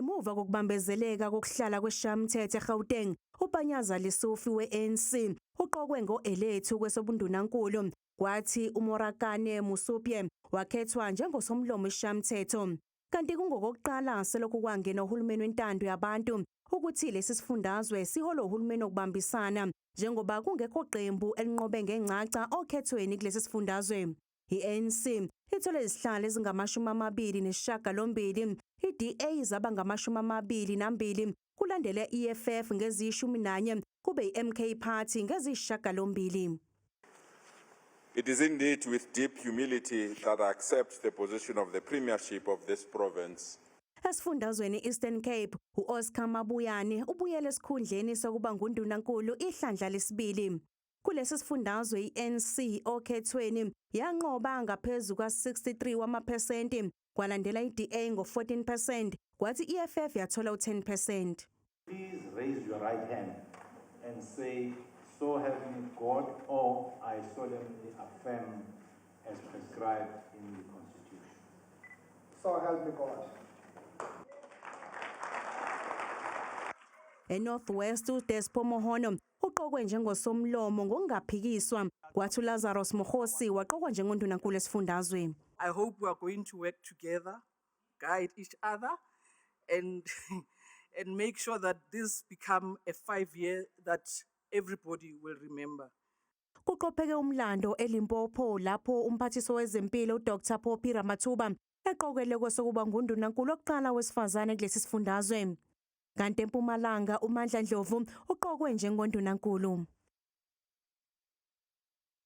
Ngemuva kokubambezeleka kokuhlala kweshayamithetho eGauteng, uPanyaza Lesufi we-ANC uqokwe ngo-elethu kwesobundunankulu, kwathi uMorakane Musupye wakhethwa njengosomlomo weshayamithetho. Kanti kungokokuqala selokhu kwangena uhulumeni wentando yabantu ukuthi lesi sifundazwe siholwe uhulumeni okubambisana njengoba kungekho qembu elinqobe ngencaca okhethweni kulesi sifundazwe. I-ANC ithole izihlalo ezingama-28, i-DA zaba ngama-22, kulandela i-EFF ngezi-11, kube i-MK Party ngezi-8. It is indeed with deep humility that I accept the position of the premiership of this province. Esifundazweni Eastern Cape, u-Oscar Mabuyane ubuyele esikhundleni sokuba nguNdunankulu ihlandla lesibili. Kulesi sifundazwe i-ANC okhethweni yanqoba ngaphezulu ka-63 wamaphesenti, kwalandela i-DA ngo-14%, kwathi i-EFF yathola u-10%. Please raise your right hand and say, "So help me God," or "I solemnly affirm as prescribed in the Constitution." So help me God. ENorth-West, uDespo Mohono uqokwe njengosomlomo ngokungaphikiswa, kwathi uLazarus Mokhosi waqokwa njengondunankulu esifundazwe. I hope we are going to work together, guide each other, and and make sure that this become a 5-year that everybody will remember. Kuqopheke umlando eLimpopo lapho umphathiso wezempilo uDr Phophi Ramathuba eqokelwe kwesokuba nguNdunankulu oqala wesifazane kulesi sifundazwe. Kanti eMpumalanga uMandla Dlovu uqokwe njengondunankulu.